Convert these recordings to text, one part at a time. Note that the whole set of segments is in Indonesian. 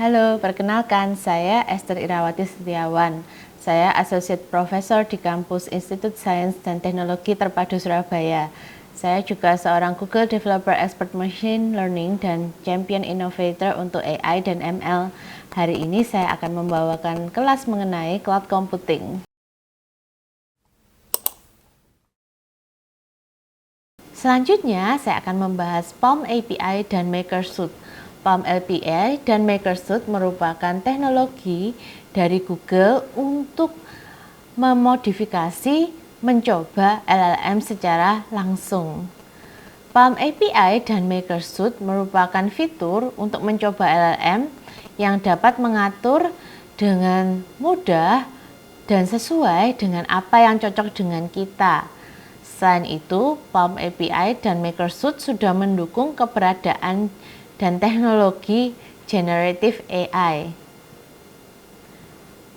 Halo, perkenalkan saya Esther Irawati Setiawan. Saya Associate Professor di kampus Institut Sains dan Teknologi Terpadu Surabaya. Saya juga seorang Google Developer Expert Machine Learning dan Champion Innovator untuk AI dan ML. Hari ini saya akan membawakan kelas mengenai cloud computing. Selanjutnya, saya akan membahas PaLM API dan MakerSuite. PaLM API dan MakerSuite merupakan teknologi dari Google untuk memodifikasi, mencoba LLM secara langsung. PaLM API dan MakerSuite merupakan fitur untuk mencoba LLM yang dapat mengatur dengan mudah dan sesuai dengan apa yang cocok dengan kita. Selain itu, PaLM API dan MakerSuite sudah mendukung keberadaan dan teknologi Generative AI.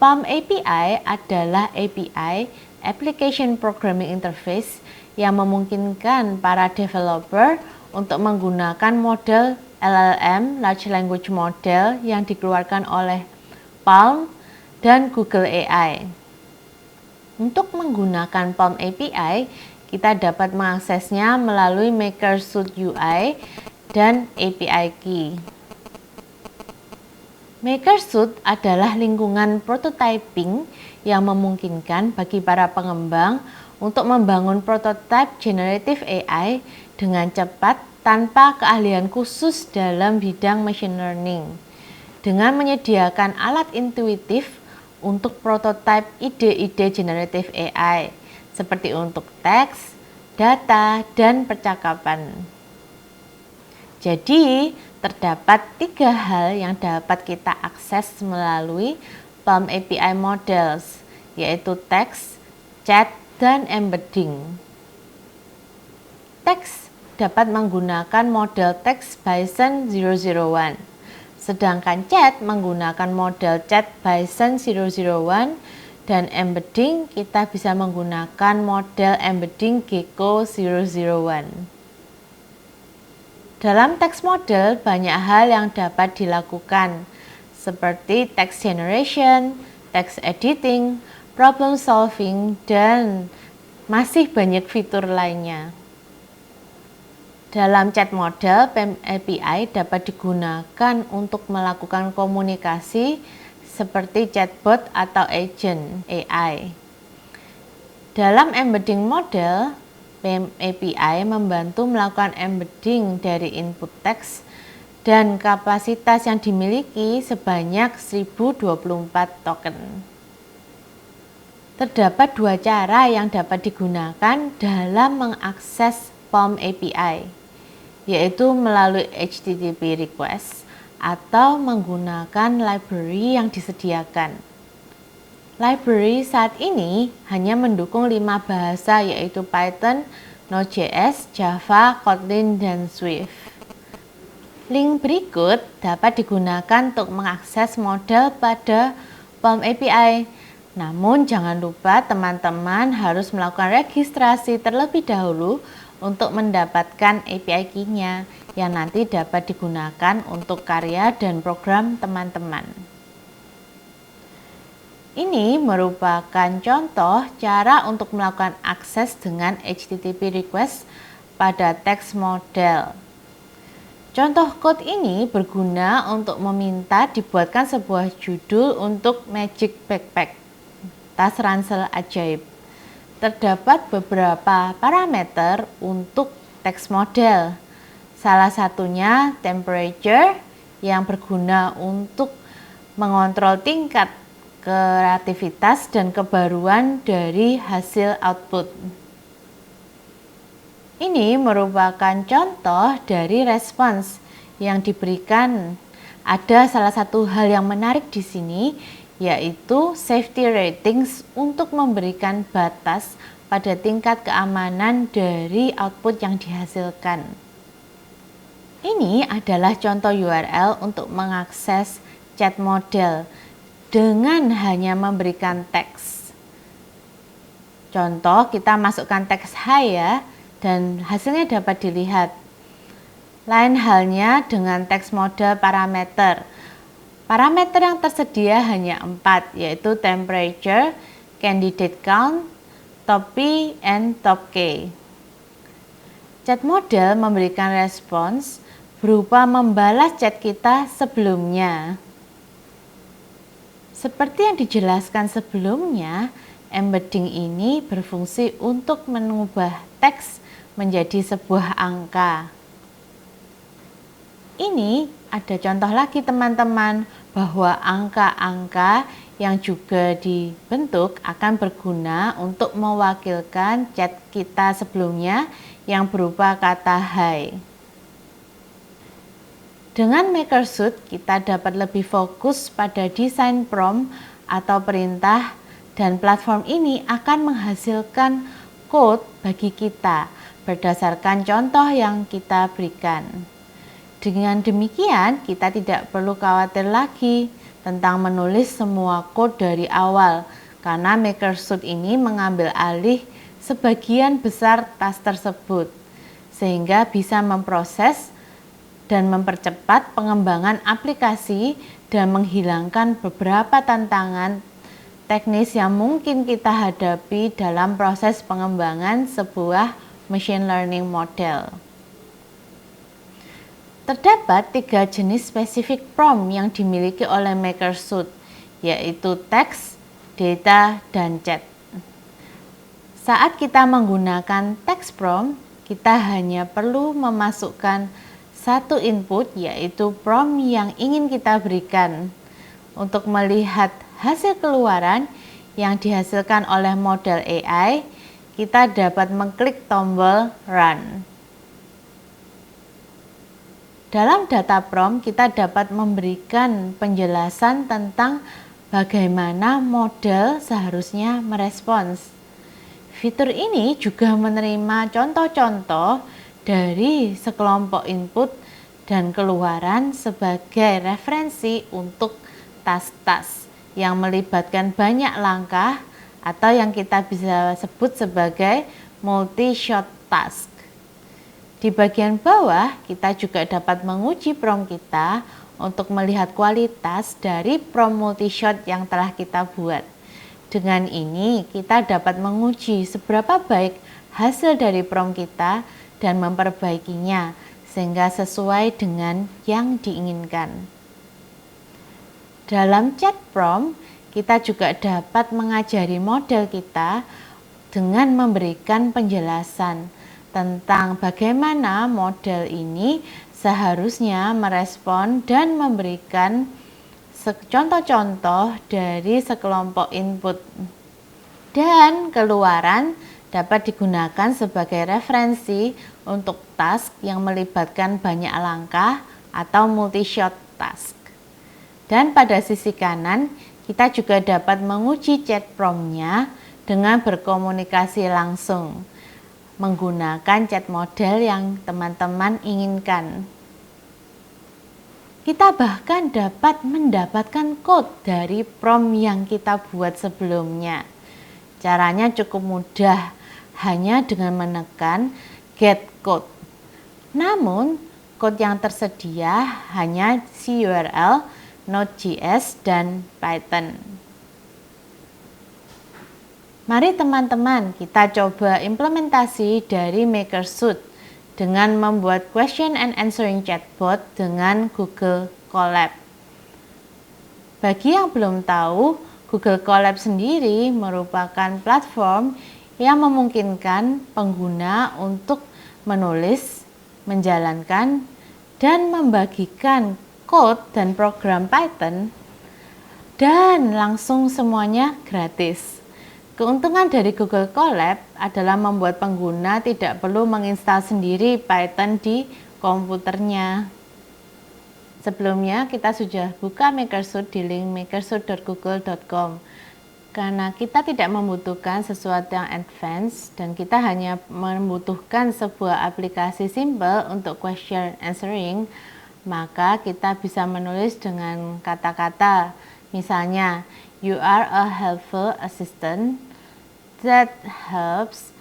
PaLM API adalah API (Application Programming Interface) yang memungkinkan para developer untuk menggunakan model LLM (Large Language Model) yang dikeluarkan oleh PaLM dan Google AI. Untuk menggunakan PaLM API, kita dapat mengaksesnya melalui MakerSuite UI dan API Key. MakerSuite adalah lingkungan prototyping yang memungkinkan bagi para pengembang untuk membangun prototipe generative AI dengan cepat tanpa keahlian khusus dalam bidang machine learning. Dengan menyediakan alat intuitif untuk prototipe ide-ide generative AI, seperti untuk teks, data, dan percakapan. Jadi, terdapat 3 hal yang dapat kita akses melalui PaLM API Models, yaitu teks, chat, dan embedding. Teks dapat menggunakan model teks Bison 001, sedangkan chat menggunakan model chat Bison 001, dan embedding kita bisa menggunakan model embedding Gecko 001. Dalam text model banyak hal yang dapat dilakukan, seperti text generation, text editing, problem solving, dan masih banyak fitur lainnya. Dalam chat model, PaLM API dapat digunakan untuk melakukan komunikasi seperti chatbot atau agent AI. Dalam embedding model, PaLM API membantu melakukan embedding dari input teks dan kapasitas yang dimiliki sebanyak 1024 token. Terdapat 2 cara yang dapat digunakan dalam mengakses PaLM API, yaitu melalui HTTP request atau menggunakan library yang disediakan. Library saat ini hanya mendukung 5 bahasa, yaitu Python, Node.js, Java, Kotlin, dan Swift. Link berikut dapat digunakan untuk mengakses model pada PaLM API. Namun jangan lupa teman-teman harus melakukan registrasi terlebih dahulu untuk mendapatkan API key-nya yang nanti dapat digunakan untuk karya dan program teman-teman. Ini merupakan contoh cara untuk melakukan akses dengan HTTP request pada text model. Contoh code ini berguna untuk meminta dibuatkan sebuah judul untuk Magic Backpack, tas ransel ajaib. Terdapat beberapa parameter untuk text model. Salah satunya temperature yang berguna untuk mengontrol tingkat kreativitas dan kebaruan dari hasil output. Ini merupakan contoh dari respons yang diberikan. Ada salah satu hal yang menarik di sini, yaitu safety ratings untuk memberikan batas pada tingkat keamanan dari output yang dihasilkan. Ini adalah contoh URL untuk mengakses chat model dengan hanya memberikan teks. Contoh, kita masukkan teks "Hai" ya, dan hasilnya dapat dilihat. Lain halnya dengan teks model parameter. Parameter yang tersedia hanya 4, yaitu temperature, candidate count, top P, and top K. Chat model memberikan respons berupa membalas chat kita sebelumnya. Seperti yang dijelaskan sebelumnya, embedding ini berfungsi untuk mengubah teks menjadi sebuah angka. Ini ada contoh lagi teman-teman, bahwa angka-angka yang juga dibentuk akan berguna untuk mewakilkan chat kita sebelumnya yang berupa kata hai. Dengan MakerSuite kita dapat lebih fokus pada desain prompt atau perintah, dan platform ini akan menghasilkan code bagi kita berdasarkan contoh yang kita berikan. Dengan demikian, kita tidak perlu khawatir lagi tentang menulis semua code dari awal, karena MakerSuite ini mengambil alih sebagian besar tas tersebut, sehingga bisa memproses dan mempercepat pengembangan aplikasi dan menghilangkan beberapa tantangan teknis yang mungkin kita hadapi dalam proses pengembangan sebuah machine learning model. Terdapat 3 jenis spesifik prompt yang dimiliki oleh MakerSuite, yaitu teks, data, dan chat. Saat kita menggunakan teks prompt, kita hanya perlu memasukkan satu input, yaitu prompt yang ingin kita berikan. Untuk melihat hasil keluaran yang dihasilkan oleh model AI, kita dapat mengklik tombol Run. Dalam data prompt, kita dapat memberikan penjelasan tentang bagaimana model seharusnya merespons. Fitur ini juga menerima contoh-contoh dari sekelompok input dan keluaran sebagai referensi untuk tas-tas yang melibatkan banyak langkah atau yang kita bisa sebut sebagai multi-shot task. Di bagian bawah, kita juga dapat menguji prompt kita untuk melihat kualitas dari prompt multi-shot yang telah kita buat. Dengan ini, kita dapat menguji seberapa baik hasil dari prompt kita dan memperbaikinya sehingga sesuai dengan yang diinginkan. Dalam chat prompt, kita juga dapat mengajari model kita dengan memberikan penjelasan tentang bagaimana model ini seharusnya merespon dan memberikan contoh-contoh dari sekelompok input. Dan keluaran dapat digunakan sebagai referensi untuk task yang melibatkan banyak langkah atau multi-shot task. Dan pada sisi kanan, kita juga dapat menguji chat prompt-nya dengan berkomunikasi langsung menggunakan chat model yang teman-teman inginkan. Kita bahkan dapat mendapatkan code dari prompt yang kita buat sebelumnya. Caranya cukup mudah, hanya dengan menekan get code. Namun, code yang tersedia hanya CURL, Node.js, dan Python. Mari teman-teman, kita coba implementasi dari MakerSuite dengan membuat question and answering chatbot dengan Google Colab. Bagi yang belum tahu, Google Colab sendiri merupakan platform yang memungkinkan pengguna untuk menulis, menjalankan, dan membagikan code dan program Python, dan langsung semuanya gratis. Keuntungan dari Google Colab adalah membuat pengguna tidak perlu menginstal sendiri Python di komputernya. Sebelumnya kita sudah buka MakerSuite di link makersuite.google.com. Karena kita tidak membutuhkan sesuatu yang advance dan kita hanya membutuhkan sebuah aplikasi simple untuk question answering, maka kita bisa menulis dengan kata-kata, misalnya you are a helpful assistant that helps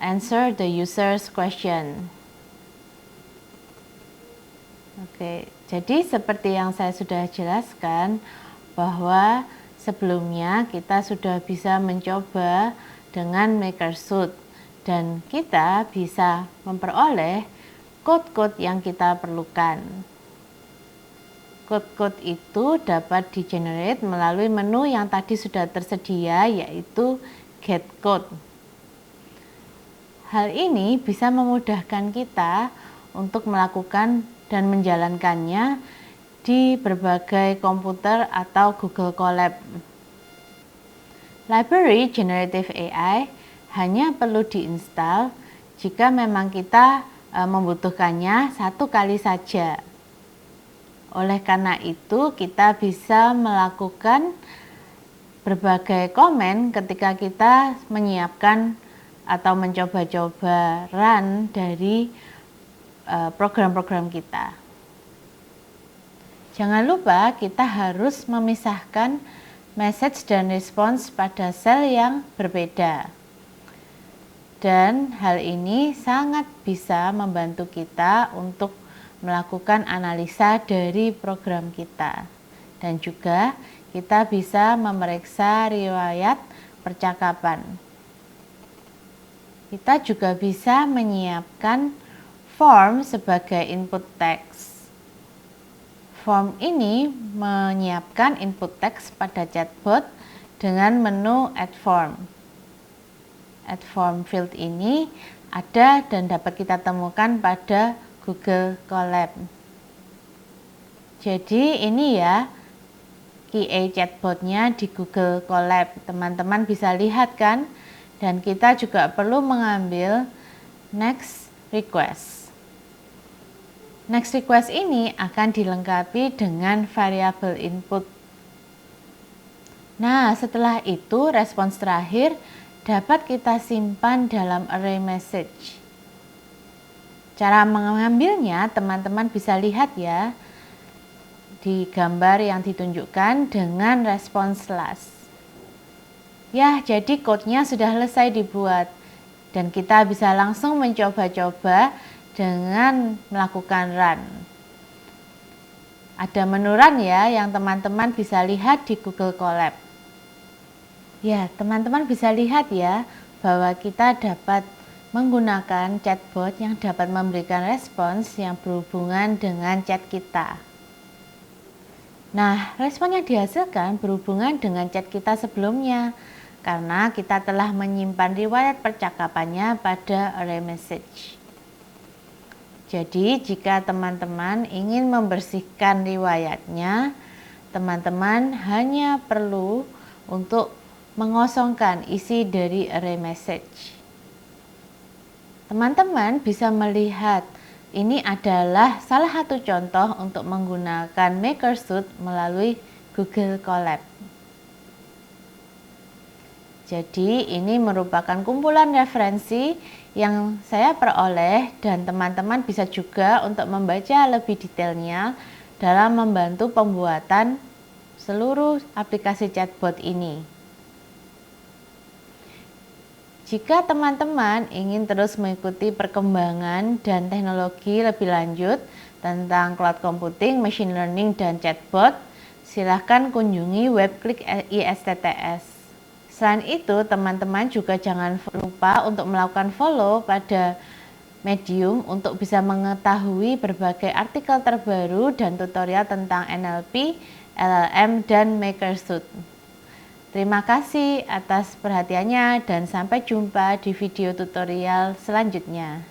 answer the user's question. Oke, jadi seperti yang saya sudah jelaskan bahwa sebelumnya kita sudah bisa mencoba dengan MakerSuit dan kita bisa memperoleh code-code yang kita perlukan. Code-code itu dapat di-generate melalui menu yang tadi sudah tersedia, yaitu Get Code. Hal ini bisa memudahkan kita untuk melakukan dan menjalankannya di berbagai komputer atau Google Colab. Library Generative AI hanya perlu diinstal jika memang kita membutuhkannya satu kali saja. Oleh karena itu, kita bisa melakukan berbagai komen ketika kita menyiapkan atau mencoba-coba run dari program-program kita. Jangan lupa kita harus memisahkan message dan response pada sel yang berbeda. Dan hal ini sangat bisa membantu kita untuk melakukan analisa dari program kita. Dan juga kita bisa memeriksa riwayat percakapan. Kita juga bisa menyiapkan form sebagai input teks. Form ini menyiapkan input teks pada chatbot dengan menu Add Form. Add Form field ini ada dan dapat kita temukan pada Google Colab. Jadi ini ya QA chatbotnya di Google Colab. Teman-teman bisa lihat kan? Dan kita juga perlu mengambil next request. Next request ini akan dilengkapi dengan variabel input. Nah, setelah itu respons terakhir dapat kita simpan dalam array message. Cara mengambilnya teman-teman bisa lihat ya di gambar yang ditunjukkan dengan respons last. Ya, jadi code-nya sudah selesai dibuat dan kita bisa langsung mencoba-coba dengan melakukan run. Ada menu run ya yang teman-teman bisa lihat di Google Colab. Ya, teman-teman bisa lihat ya bahwa kita dapat menggunakan chatbot yang dapat memberikan respons yang berhubungan dengan chat kita. Nah, respon yang dihasilkan berhubungan dengan chat kita sebelumnya karena kita telah menyimpan riwayat percakapannya pada array message. Jadi, jika teman-teman ingin membersihkan riwayatnya, teman-teman hanya perlu untuk mengosongkan isi dari array message. Teman-teman bisa melihat ini adalah salah satu contoh untuk menggunakan MakerSuit melalui Google Colab. Jadi ini merupakan kumpulan referensi yang saya peroleh dan teman-teman bisa juga untuk membaca lebih detailnya dalam membantu pembuatan seluruh aplikasi chatbot ini. Jika teman-teman ingin terus mengikuti perkembangan dan teknologi lebih lanjut tentang cloud computing, machine learning, dan chatbot, silahkan kunjungi web Klik ISTTS. Selain itu, teman-teman juga jangan lupa untuk melakukan follow pada Medium untuk bisa mengetahui berbagai artikel terbaru dan tutorial tentang NLP, LLM, dan MakerSuit. Terima kasih atas perhatiannya dan sampai jumpa di video tutorial selanjutnya.